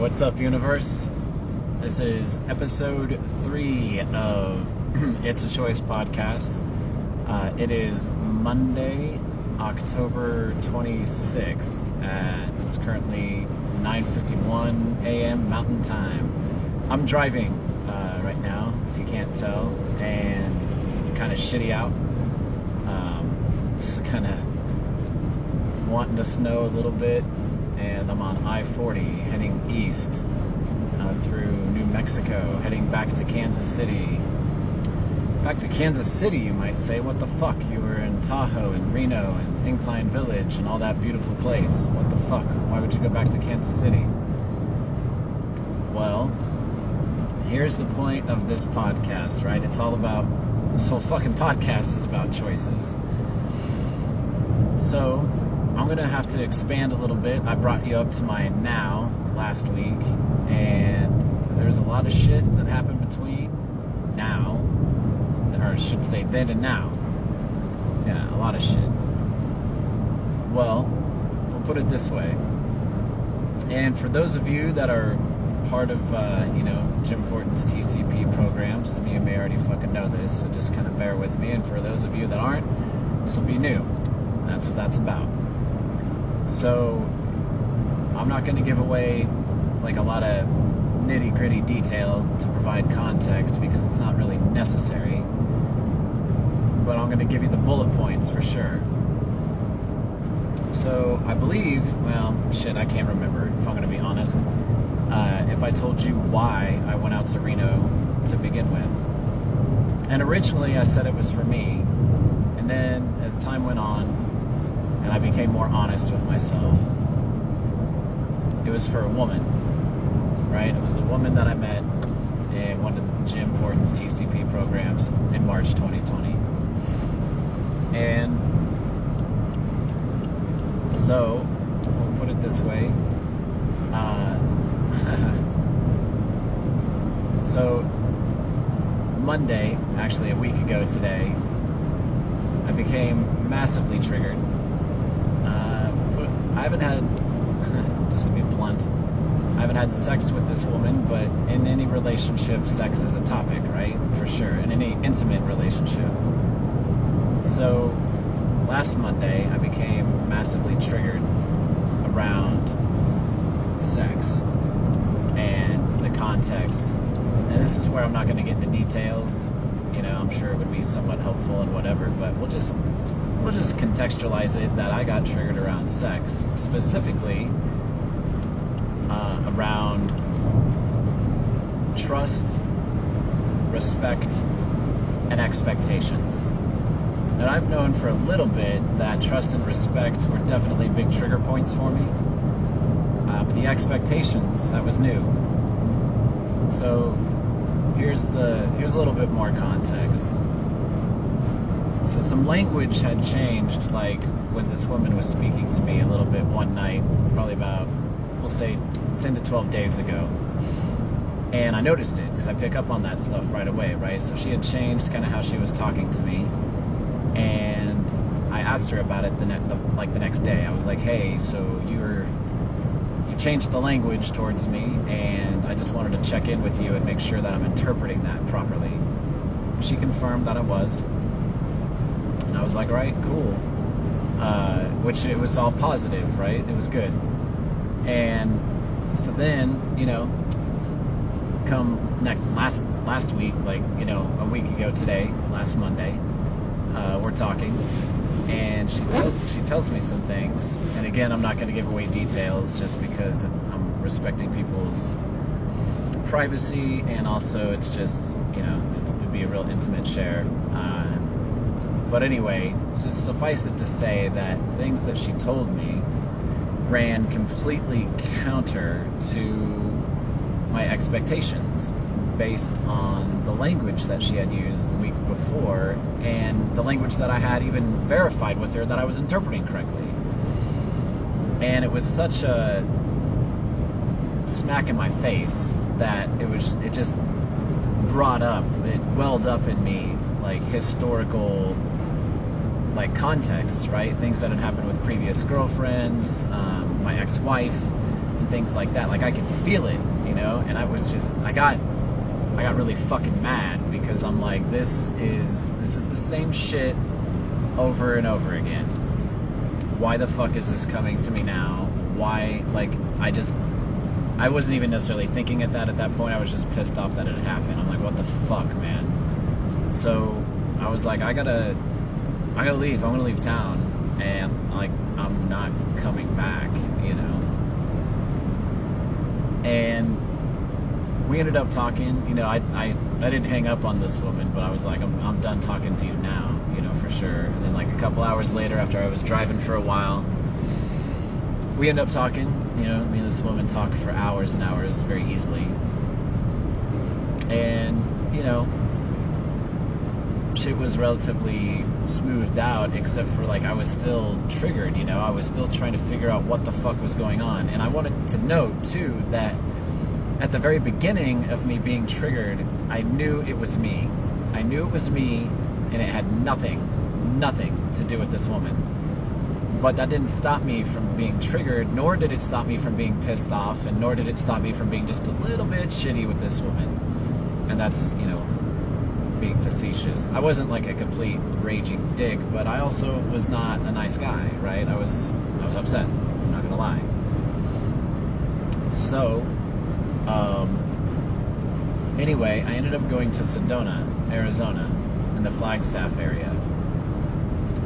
what's up, universe? This is episode 3 of It's a Choice podcast. It is Monday, October 26th, and it's currently 9:51 a.m. Mountain Time. I'm driving right now, if you can't tell, and it's kind of shitty out. Just kind of wanting to snow a little bit, and I'm on I-40 heading east through New Mexico, heading back to Kansas City. Back to Kansas City, you might say. What the fuck? You were in Tahoe and Reno and Incline Village and all that beautiful place. What the fuck? Why would you go back to Kansas City? Well, here's the point of this podcast, right? It's all about, this whole fucking podcast is about choices. So, I'm going to have to expand a little bit. I brought you up to my now last week, and there's a lot of shit that happened between now, or I should say then and now. Yeah, a lot of shit. Well, we'll put it this way. And for those of you that are part of, Jim Fortin's TCP program, some of you may already fucking know this, so just kind of bear with me. And for those of you that aren't, this will be new. That's what that's about. So, I'm not going to give away like a lot of nitty-gritty detail to provide context because it's not really necessary. But I'm going to give you the bullet points for sure. So, I believe, well, shit, I can't remember, if I'm going to be honest, if I told you why I went out to Reno to begin with. And originally I said it was for me, and then as time went on, and I became more honest with myself, it was for a woman, right? It was a woman that I met in one of Jim Fortin's TCP programs in March 2020. And so, we'll put it this way. So, Monday, actually a week ago today, I became massively triggered. I haven't had, just to be blunt, I haven't had sex with this woman, but in any relationship, sex is a topic, right? For sure, in any intimate relationship. So, last Monday, I became massively triggered around sex and the context. And this is where I'm not going to get into details. You know, I'm sure it would be somewhat helpful and whatever, but we'll just contextualize it that I got triggered around sex, specifically around trust, respect, and expectations. And I've known for a little bit that trust and respect were definitely big trigger points for me, but the expectations, that was new. So here's a little bit more context. So some language had changed, like when this woman was speaking to me a little bit one night, probably about, we'll say, 10 to 12 days ago. And I noticed it, because I pick up on that stuff right away, right? So she had changed kind of how she was talking to me. And I asked her about it the next day. I was like, hey, so you changed the language towards me, and I just wanted to check in with you and make sure that I'm interpreting that properly. She confirmed that I was. And I was like, all right, cool. Which it was all positive, right? It was good. And so then, come last week, a week ago today, last Monday, we're talking, and she tells me some things. And again, I'm not going to give away details just because I'm respecting people's privacy, and also it's just, it'd be a real intimate share. But anyway, just suffice it to say that things that she told me ran completely counter to my expectations based on the language that she had used the week before, and the language that I had even verified with her that I was interpreting correctly. And it was such a smack in my face that it just brought up, it welled up in me, like historical contexts, right? Things that had happened with previous girlfriends, my ex-wife, and things like that. Like, I could feel it, you know? And I got really fucking mad because I'm like, this is the same shit over and over again. Why the fuck is this coming to me now? Why, like, I wasn't even necessarily thinking at that point. I was just pissed off that it had happened. I'm like, what the fuck, man? So I was like, I gotta leave. I'm gonna leave town, and like, I'm not coming back, you know. And we ended up talking. You know, I didn't hang up on this woman, but I was like, I'm done talking to you now, you know, for sure. And then like a couple hours later, after I was driving for a while, we ended up talking. You know, me and this woman talked for hours and hours, very easily. And you know, shit was relatively smoothed out, except for like, I was still triggered, you know. I was still trying to figure out what the fuck was going on. And I wanted to note too that at the very beginning of me being triggered, I knew it was me. I knew it was me, and it had nothing to do with this woman. But that didn't stop me from being triggered, nor did it stop me from being pissed off, and nor did it stop me from being just a little bit shitty with this woman. And that's, you know, being facetious. I wasn't like a complete raging dick, but I also was not a nice guy, right? I was upset, I'm not gonna lie. So anyway, I ended up going to Sedona, Arizona, in the Flagstaff area.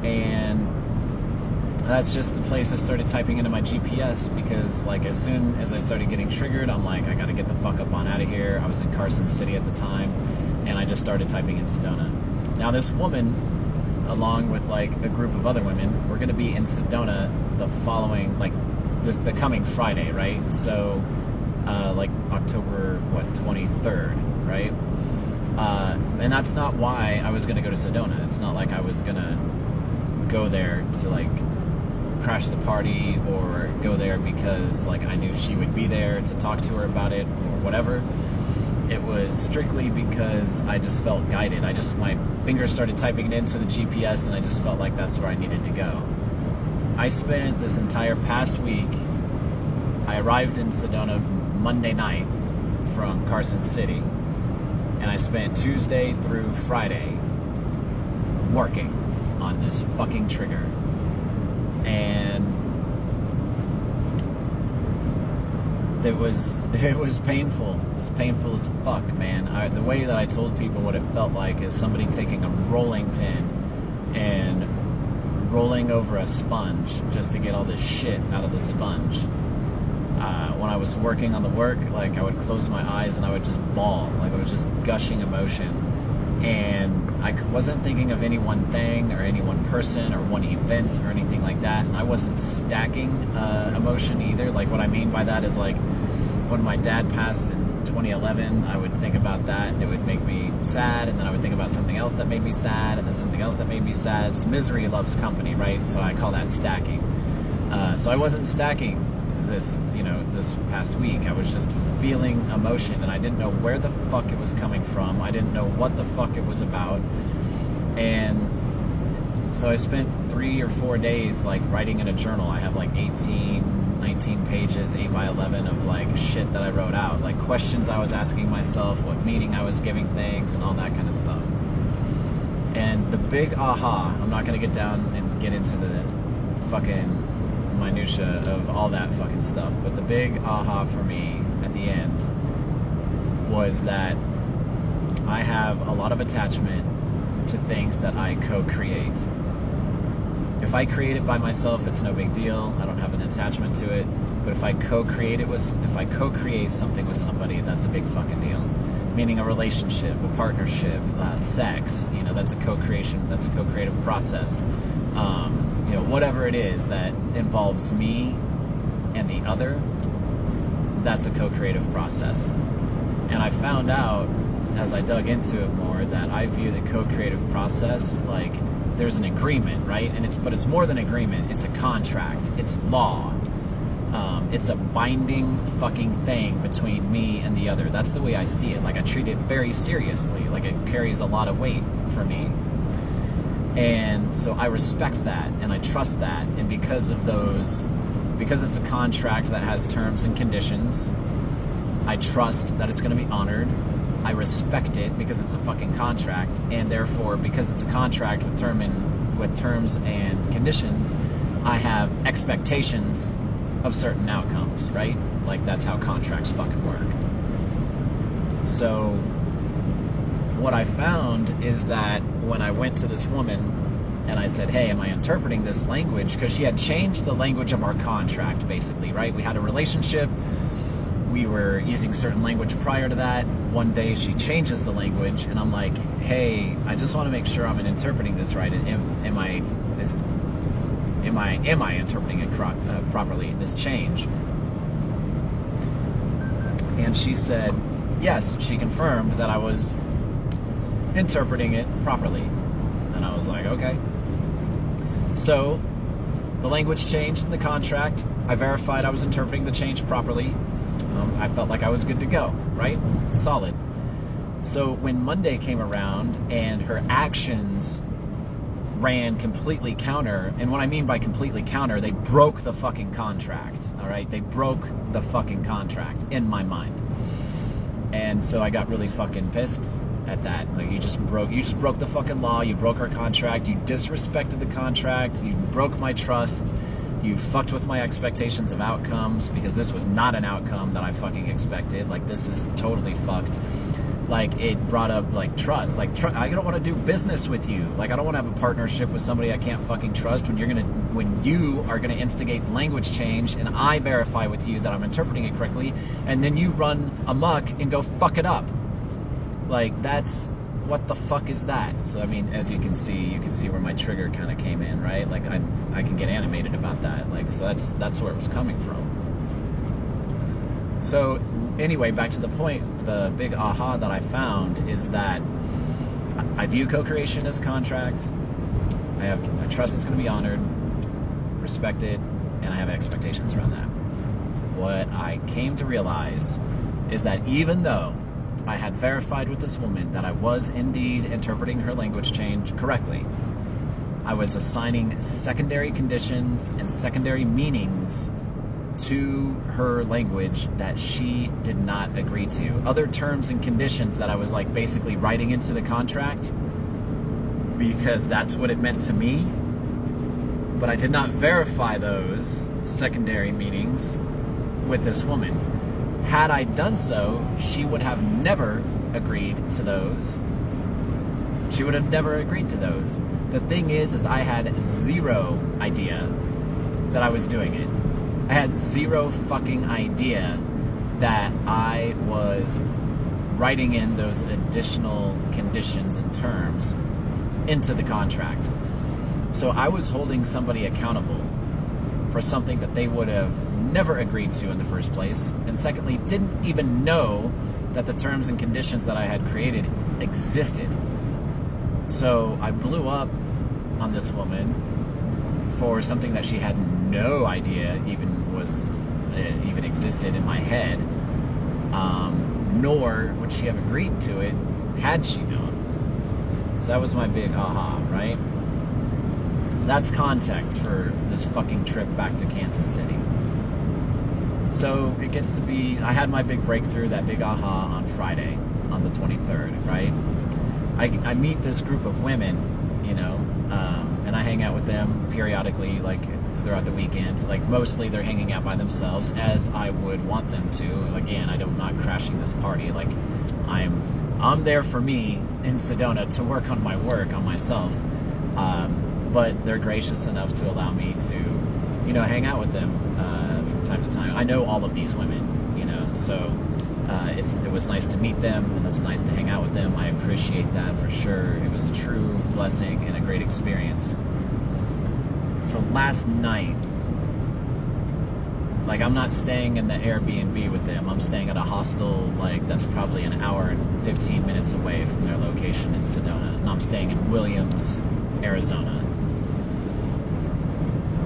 And that's just the place I started typing into my GPS, because like, as soon as I started getting triggered, I'm like, I gotta get the fuck up on out of here. I was in Carson City at the time, and I just started typing in Sedona. Now this woman, along with like a group of other women, we're gonna be in Sedona the following, like the coming Friday, right? So like October 23rd, right? And that's not why I was gonna go to Sedona. It's not like I was gonna go there to like crash the party, or go there because like I knew she would be there to talk to her about it or whatever. It was strictly because I just felt guided. My fingers started typing it into the GPS, and I just felt like that's where I needed to go. I spent this entire past week, I arrived in Sedona Monday night from Carson City, and I spent Tuesday through Friday working on this fucking trigger. And it was painful. It was painful as fuck, man. The way that I told people what it felt like is somebody taking a rolling pin and rolling over a sponge just to get all this shit out of the sponge. When I was working on the work, like, I would close my eyes and I would just bawl. Like, I was just gushing emotion. And I wasn't thinking of any one thing or any one person or one event or anything like that. And I wasn't stacking emotion either. Like, what I mean by that is, like, when my dad passed in 2011, I would think about that and it would make me sad, and then I would think about something else that made me sad, and then something else that made me sad. So misery loves company, right? So I call that stacking. So I wasn't stacking this past week. I was just feeling emotion, and I didn't know where the fuck it was coming from. I didn't know what the fuck it was about. And so I spent 3 or 4 days like writing in a journal. I have like 19 pages, 8 by 11 of like shit that I wrote out, like questions I was asking myself, what meaning I was giving things, and all that kind of stuff. And the big aha, I'm not going to get down and get into the fucking minutia of all that fucking stuff, but the big aha for me at the end was that I have a lot of attachment to things that I co-create. If I create it by myself, it's no big deal. I don't have an attachment to it. But if I co-create something with somebody, that's a big fucking deal. Meaning a relationship, a partnership, sex. You know, that's a co-creation. That's a co-creative process. You know, whatever it is that involves me and the other, that's a co-creative process. And I found out as I dug into it more that I view the co-creative process like there's an agreement, right? And it's more than agreement. It's a contract. It's law. It's a binding fucking thing between me and the other. That's the way I see it. Like, I treat it very seriously. Like, it carries a lot of weight for me. And so I respect that, and I trust that. And because of those because it's a contract that has terms and conditions, I trust that it's going to be honored. I respect it because it's a fucking contract, and therefore, because it's a contract with terms and conditions, I have expectations of certain outcomes, right? Like, that's how contracts fucking work. So what I found is that when I went to this woman and I said, hey, am I interpreting this language? Because she had changed the language of our contract, basically, right? We had a relationship. We were using certain language prior to that. One day she changes the language, and I'm like, hey, I just want to make sure I'm interpreting this right. Am I interpreting it properly, this change? And she said, yes, she confirmed that I was interpreting it properly. And I was like, okay. So the language changed in the contract. I verified I was interpreting the change properly. I felt like I was good to go, right? Solid. So when Monday came around and her actions ran completely counter, and what I mean by completely counter, they broke the fucking contract, all right? They broke the fucking contract in my mind. And so I got really fucking pissed at that. Like, you just broke the fucking law, you broke our contract, you disrespected the contract, you broke my trust, you fucked with my expectations of outcomes, because this was not an outcome that I fucking expected. Like, this is totally fucked. Like, it brought up, like, trust. Like, I don't want to do business with you. Like, I don't want to have a partnership with somebody I can't fucking trust when you are gonna instigate language change, and I verify with you that I'm interpreting it correctly, and then you run amok and go fuck it up. Like, that's, what the fuck is that? So, I mean, as you can see where my trigger kind of came in, right? Like, I can get animated about that. Like, so that's where it was coming from. So, anyway, back to the point, the big aha that I found is that I view co-creation as a contract. I trust it's going to be honored, respected, and I have expectations around that. What I came to realize is that even though I had verified with this woman that I was indeed interpreting her language change correctly, I was assigning secondary conditions and secondary meanings to her language that she did not agree to. Other terms and conditions that I was, like, basically writing into the contract because that's what it meant to me, but I did not verify those secondary meanings with this woman. Had I done so, she would have never agreed to those. She would have never agreed to those. The thing is I had zero idea that I was doing it. I had zero fucking idea that I was writing in those additional conditions and terms into the contract. So I was holding somebody accountable for something that they would have never agreed to in the first place, and secondly, didn't even know that the terms and conditions that I had created existed. So I blew up on this woman for something that she had no idea even existed in my head, nor would she have agreed to it had she known. So that was my big aha, right? That's context for this fucking trip back to Kansas City. So it gets to be, I had my big breakthrough, that big aha, on Friday, on the 23rd, right? I meet this group of women, you know, and I hang out with them periodically, like, throughout the weekend. Like, mostly they're hanging out by themselves, as I would want them to. Again, I'm not crashing this party. Like, I'm there for me in Sedona to work on my work, on myself. But they're gracious enough to allow me to, you know, hang out with them from time to time. I know all of these women, you know, so it was nice to meet them, and it was nice to hang out with them. I appreciate that for sure. It was a true blessing and a great experience. So last night, like, I'm not staying in the Airbnb with them. I'm staying at a hostel, like, that's probably an hour and 15 minutes away from their location in Sedona. And I'm staying in Williams, Arizona.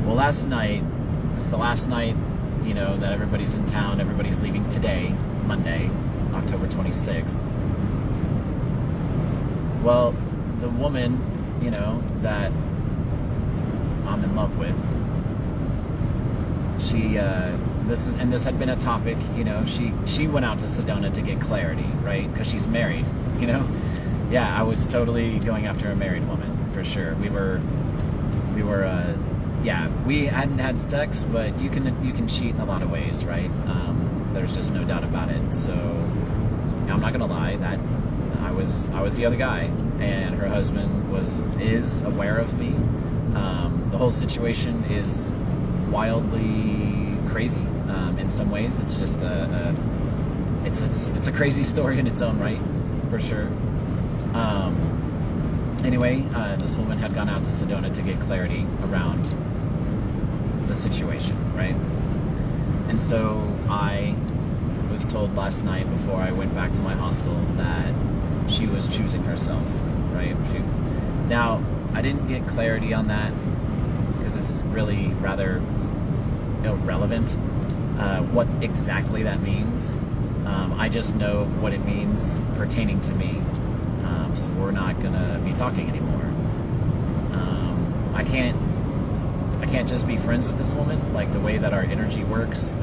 Well, last night, it's the last night, you know, that everybody's in town. Everybody's leaving today, Monday, October 26th. Well, the woman, you know, that I'm in love with, this had been a topic, you know, she went out to Sedona to get clarity, right? Because she's married, you know? Yeah, I was totally going after a married woman, for sure. Yeah, we hadn't had sex, but you can cheat in a lot of ways, right? There's just no doubt about it. So, I'm not gonna lie, that I was the other guy, and her husband is aware of me. The whole situation is wildly crazy. In some ways, it's just it's a crazy story in its own right, for sure. Anyway, this woman had gone out to Sedona to get clarity around the situation, right? And so I was told last night before I went back to my hostel that she was choosing herself, right? Now, I didn't get clarity on that because it's really rather irrelevant what exactly that means. I just know what it means pertaining to me. So we're not gonna be talking anymore. I can't just be friends with this woman. Like, the way that our energy works,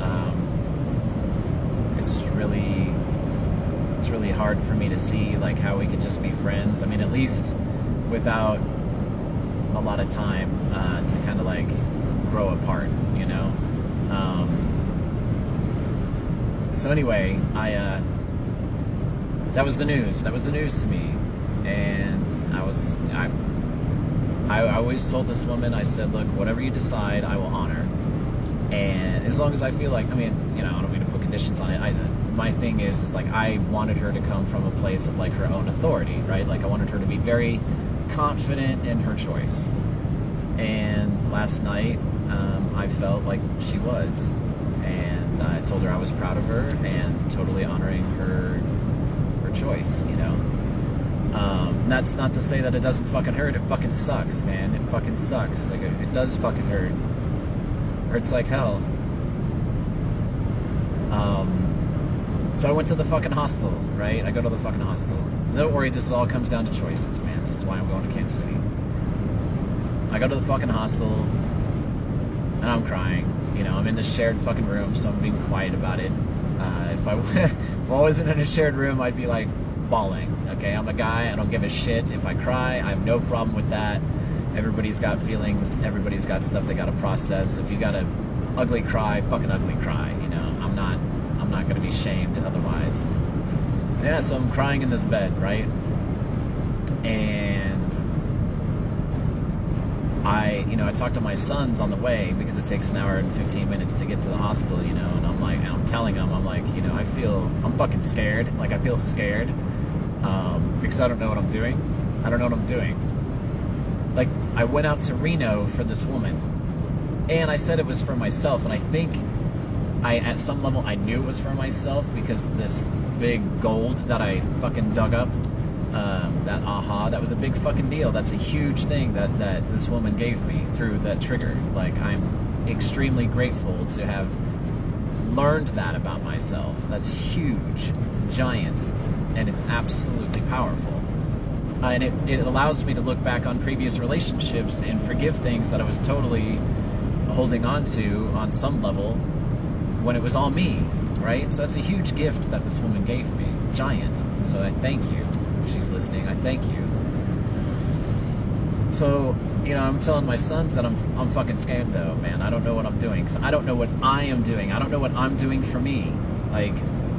it's really hard for me to see like how we could just be friends. I mean, at least without a lot of time to kind of like grow apart, you know. So anyway, that was the news. That was the news to me. And I always told this woman, I said, look, whatever you decide, I will honor. And as long as I feel like, I mean, you know, I don't mean to put conditions on it. My thing is like, I wanted her to come from a place of like her own authority, right? Like, I wanted her to be very confident in her choice. And last night, I felt like she was. And I told her I was proud of her and totally honoring her choice, you know? That's not to say that it doesn't fucking hurt. It fucking sucks, man. It fucking sucks. Like, it does fucking hurt. Hurts like hell. So I went to the fucking hostel, right? I go to the fucking hostel. Don't worry, this all comes down to choices, man. This is why I'm going to Kansas City. I go to the fucking hostel, and I'm crying. You know, I'm in this shared fucking room, so I'm being quiet about it. If I wasn't in a shared room, I'd be like bawling. Okay, I'm a guy. I don't give a shit if I cry. I have no problem with that. Everybody's got feelings. Everybody's got stuff they gotta process. If you gotta ugly cry, fucking ugly cry. You know, I'm not gonna be shamed otherwise. Yeah, so I'm crying in this bed, right? And I talked to my sons on the way because it takes an hour and 15 minutes to get to the hostel, you know, and I'm telling them, I'm like, you know, I'm fucking scared. Like, I feel scared because I don't know what I'm doing. I don't know what I'm doing. Like, I went out to Reno for this woman, and I said it was for myself, and I think at some level I knew it was for myself because this big gold that I fucking dug up, that aha, that was a big fucking deal. That's a huge thing that this woman gave me through that trigger. Like, I'm extremely grateful to have learned that about myself. That's huge. It's giant, and it's absolutely powerful. And it allows me to look back on previous relationships and forgive things that I was totally holding on to on some level when it was all me, right? So that's a huge gift that this woman gave me. Giant. So I thank you. If she's listening, I thank you. So, you know, I'm telling my sons that I'm fucking scared though, man. I don't know what I'm doing, because I don't know what I am doing. I don't know what I'm doing for me. Like,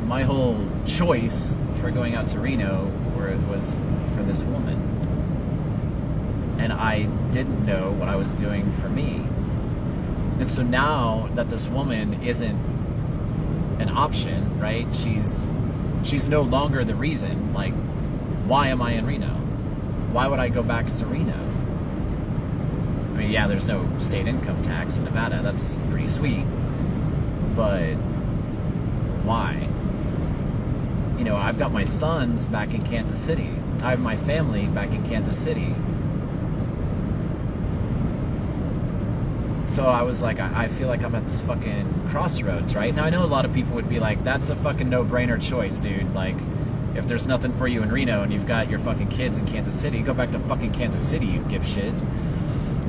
my whole choice for going out to Reno was for this woman. And I didn't know what I was doing for me. And so now that this woman isn't an option, right? She's no longer the reason. Like, why am I in Reno? Why would I go back to Reno? I mean, yeah, there's no state income tax in Nevada. That's pretty sweet. But why? You know, I've got my sons back in Kansas City. I have my family back in Kansas City. So I was like, I feel like I'm at this fucking crossroads, right? Now, I know a lot of people would be like, that's a fucking no-brainer choice, dude. Like, if there's nothing for you in Reno and you've got your fucking kids in Kansas City, go back to fucking Kansas City, you dipshit.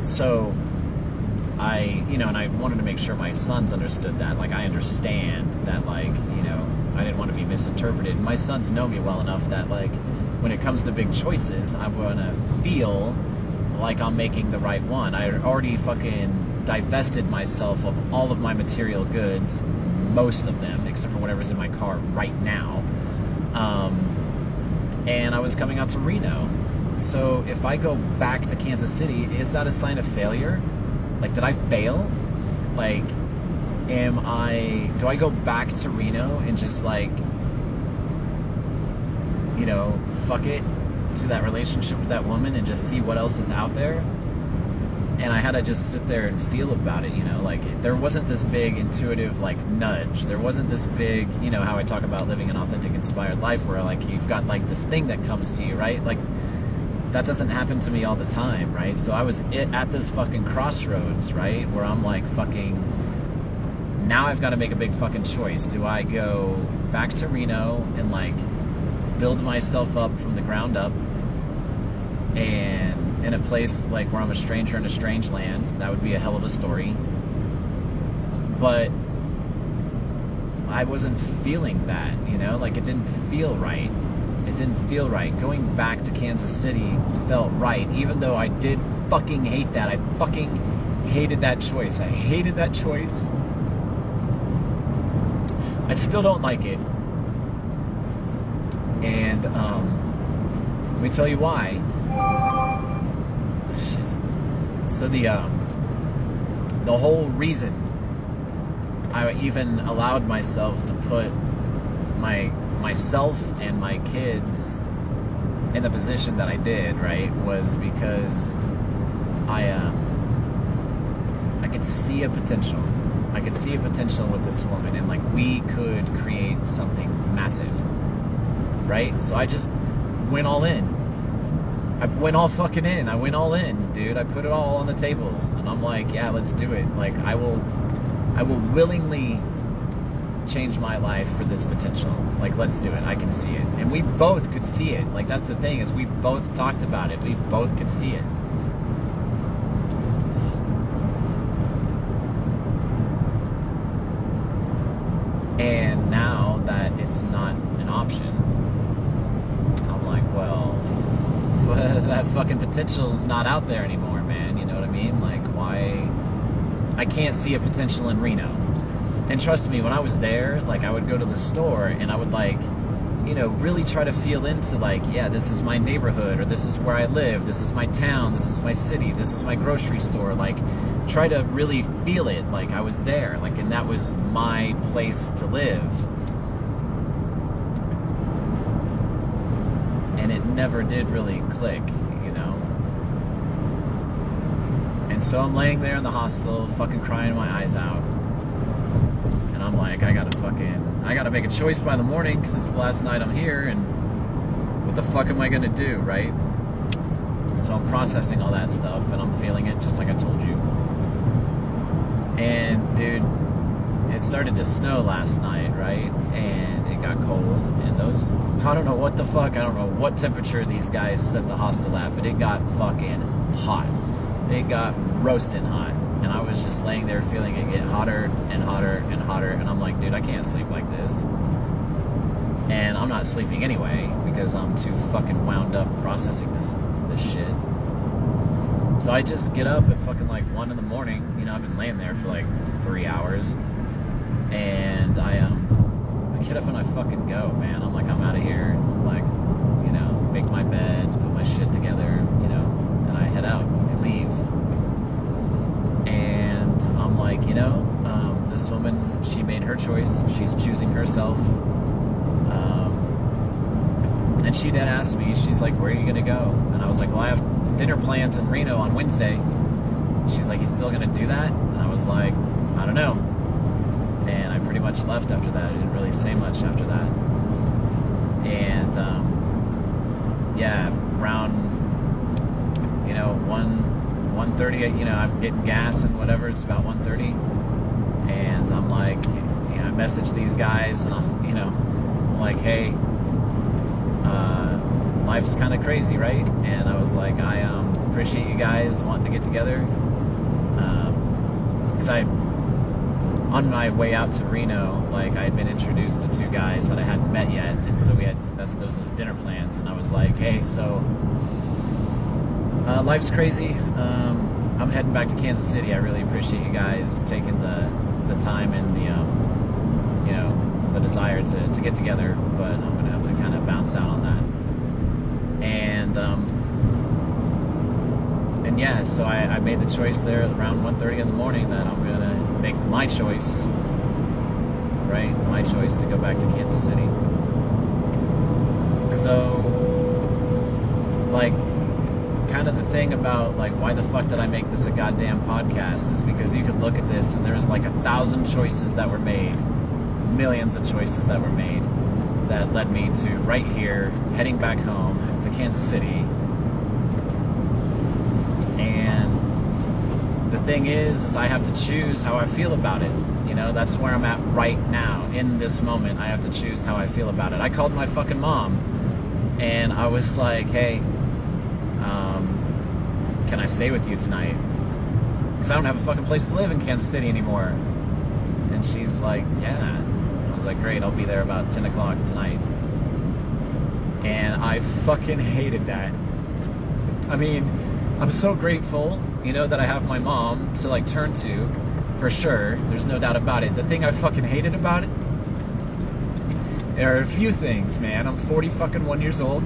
So and I wanted to make sure my sons understood that. Like, I understand that, like, I didn't want to be misinterpreted. My sons know me well enough that, like, when it comes to big choices, I want to feel like I'm making the right one. I already fucking divested myself of all of my material goods, most of them, except for whatever's in my car right now. And I was coming out to Reno. So if I go back to Kansas City, is that a sign of failure? Like, did I fail? Like, do I go back to Reno and just, like, fuck it to that relationship with that woman and just see what else is out there? And I had to just sit there and feel about it, like, there wasn't this big intuitive, like, nudge. There wasn't this big, how I talk about living an authentic, inspired life where, like, you've got, like, this thing that comes to you, right? Like, that doesn't happen to me all the time, right? So I was at this fucking crossroads, right? Where I'm like, fucking, now I've got to make a big fucking choice. Do I go back to Reno and, like, build myself up from the ground up, and in a place like where I'm a stranger in a strange land? That would be a hell of a story. But I wasn't feeling that, like, it didn't feel right. It didn't feel right. Going back to Kansas City felt right, even though I did fucking hate that. I fucking hated that choice. I hated that choice. I still don't like it. And let me tell you why. Shit. So the whole reason I even allowed myself to put myself and my kids in the position that I did, right, was because I could see a potential. I could see a potential with this woman, and, like, we could create something massive, right? So I just went all in. I went all fucking in. I went all in, dude. I put it all on the table, and I'm like, yeah, let's do it. Like, I will willingly change my life for this potential. Like, let's do it. I can see it. And we both could see it. Like, that's the thing, is we both talked about it. We both could see it. And now that it's not an option, I'm like, well, that fucking potential's not out there anymore, man. You know what I mean? Like, why? I can't see a potential in Reno. And trust me, when I was there, like, I would go to the store and I would, like, really try to feel into, like, yeah, this is my neighborhood, or this is where I live, this is my town, this is my city, this is my grocery store. Like, try to really feel it, like I was there, like, and that was my place to live. And it never did really click, And so I'm laying there in the hostel, fucking crying my eyes out. And I'm like, I gotta make a choice by the morning, because it's the last night I'm here, and what the fuck am I gonna do, right? So I'm processing all that stuff, and I'm feeling it, just like I told you. And, dude, it started to snow last night, right? And it got cold, and I don't know what the fuck, I don't know what temperature these guys set the hostel at, but it got fucking hot. It got roasting hot. And I was just laying there feeling it get hotter and hotter and hotter. And I'm like, dude, I can't sleep like this. And I'm not sleeping anyway, because I'm too fucking wound up processing this shit. So I just get up at fucking like 1 in the morning. I've been laying there for like 3 hours. And I get up and I fucking go, man. I'm like, I'm out of here. Like, make my bed, put my shit together, and I head out. I leave. And I'm like, this woman, she made her choice. She's choosing herself. And she did ask me, she's like, where are you going to go? And I was like, well, I have dinner plans in Reno on Wednesday. She's like, you still going to do that? And I was like, I don't know. And I pretty much left after that. I didn't really say much after that. And, yeah, around, 1:30, I'm getting gas and whatever. It's about 1:30. And I'm like, I message these guys, and I'm like, hey, life's kind of crazy, right? And I was like, I appreciate you guys wanting to get together. because on my way out to Reno, like, I had been introduced to two guys that I hadn't met yet, and so those are the dinner plans, and I was like, hey, so life's crazy. I'm heading back to Kansas City. I really appreciate you guys taking the time and the desire to get together, but I'm gonna have to kind of bounce out on that. And yeah, so I made the choice there around 1:30 in the morning that I'm gonna make my choice, right? My choice to go back to Kansas City. So, like, kind of the thing about, like, why the fuck did I make this a goddamn podcast is because you could look at this and there's like 1,000 choices that were made, millions of choices that were made that led me to right here, heading back home to Kansas City. And the thing is I have to choose how I feel about it. You know, that's where I'm at right now. In this moment, I have to choose how I feel about it. I called my fucking mom and I was like, hey, can I stay with you tonight? Because I don't have a fucking place to live in Kansas City anymore. And she's like, yeah. I was like, great, I'll be there about 10 o'clock tonight. And I fucking hated that. I mean, I'm so grateful, you know, that I have my mom to, like, turn to, for sure. There's no doubt about it. The thing I fucking hated about it, there are a few things, man. I'm 41 years old.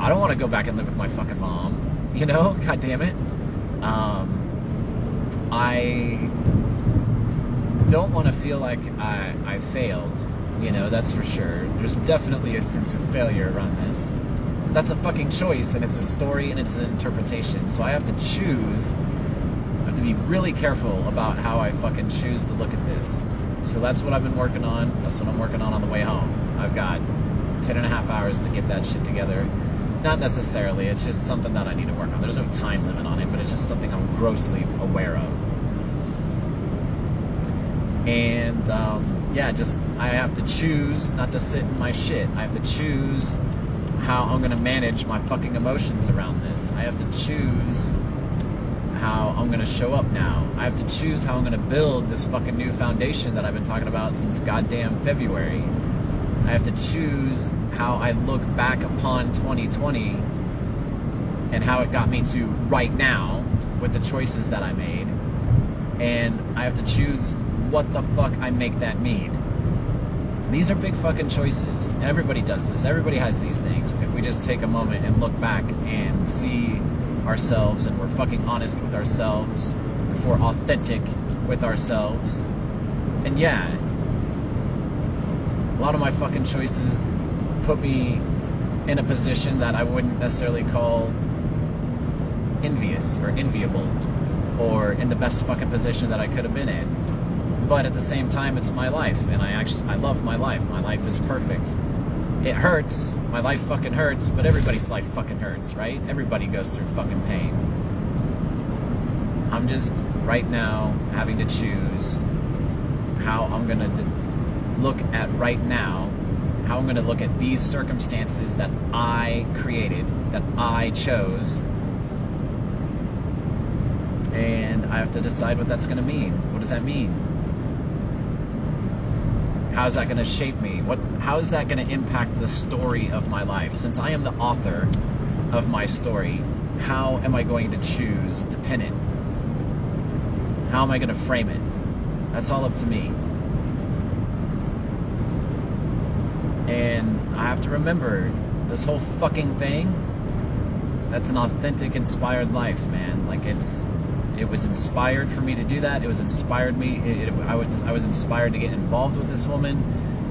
I don't want to go back and live with my fucking mom. You know, god damn it. I don't want to feel like I failed. You know, that's for sure. There's definitely a sense of failure around this. That's a fucking choice, and it's a story, and it's an interpretation. So I have to choose. I have to be really careful about how I fucking choose to look at this. So that's what I've been working on. That's what I'm working on the way home. I've got 10.5 hours to get that shit together. Not necessarily, it's just something that I need to work on. There's no time limit on it, but it's just something I'm grossly aware of. And, yeah, just, I have to choose not to sit in my shit. I have to choose how I'm gonna manage my fucking emotions around this. I have to choose how I'm gonna show up now. I have to choose how I'm gonna build this fucking new foundation that I've been talking about since goddamn February. I have to choose how I look back upon 2020 and how it got me to right now with the choices that I made. And I have to choose what the fuck I make that mean. These are big fucking choices. Everybody does this. Everybody has these things. If we just take a moment and look back and see ourselves and we're fucking honest with ourselves, if we're authentic with ourselves. And yeah, a lot of my fucking choices put me in a position that I wouldn't necessarily call envious or enviable or in the best fucking position that I could have been in. But at the same time, it's my life, and I love my life. My life is perfect. It hurts. My life fucking hurts, but everybody's life fucking hurts, right? Everybody goes through fucking pain. I'm just, right now, having to choose how I'm gonna look at right now, how I'm gonna look at these circumstances that I created, that I chose, and I have to decide what that's gonna mean. What does that mean? How is that going to shape me? How is that going to impact the story of my life? Since I am the author of my story, how am I going to choose to pin it? How am I going to frame it? That's all up to me. And I have to remember, this whole fucking thing, that's an authentic, inspired life, man. Like, it was inspired for me to do that. It was inspired me. I was inspired to get involved with this woman.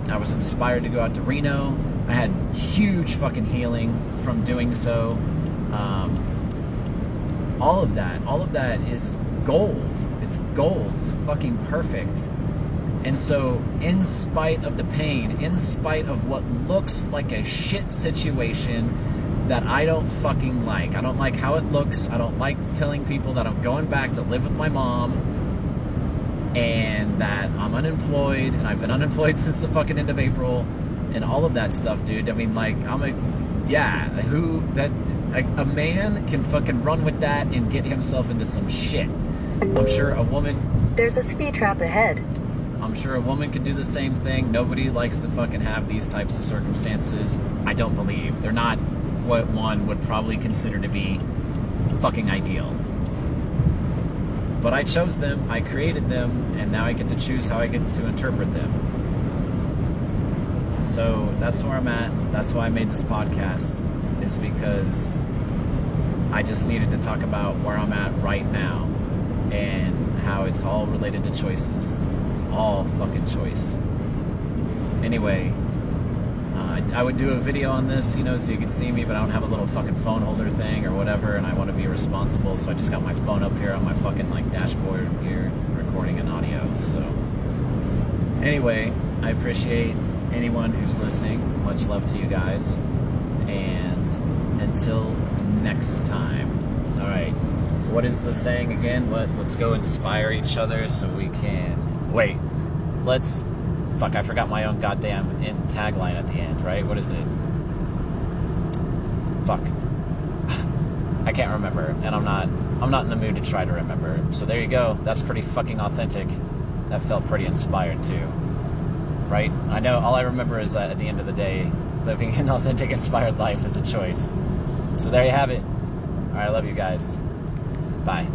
I was inspired to go out to Reno. I had huge fucking healing from doing so. All of that is gold. It's gold. It's fucking perfect. And so, in spite of the pain, in spite of what looks like a shit situation that I don't fucking like. I don't like how it looks. I don't like telling people that I'm going back to live with my mom and that I'm unemployed, and I've been unemployed since the fucking end of April and all of that stuff, dude. I mean, like, a man can fucking run with that and get himself into some shit. I'm sure a woman... There's a speed trap ahead. I'm sure a woman could do the same thing. Nobody likes to fucking have these types of circumstances. I don't believe. They're not what one would probably consider to be fucking ideal. But I chose them, I created them, and now I get to choose how I get to interpret them. So that's where I'm at. That's why I made this podcast. Is because I just needed to talk about where I'm at right now and how it's all related to choices. It's all fucking choice. Anyway, I would do a video on this, you know, so you could see me, but I don't have a little fucking phone holder thing or whatever, and I want to be responsible, so I just got my phone up here on my fucking, like, dashboard here, recording an audio, so. Anyway, I appreciate anyone who's listening. Much love to you guys. And until next time. Alright, what is the saying again? Let's go inspire each other so we can... Wait, let's... Fuck, I forgot my own goddamn tagline at the end, right? What is it? Fuck. I can't remember, and I'm not in the mood to try to remember. So there you go. That's pretty fucking authentic. That felt pretty inspired too. Right? I know all I remember is that at the end of the day, living an authentic, inspired life is a choice. So there you have it. Alright, I love you guys. Bye.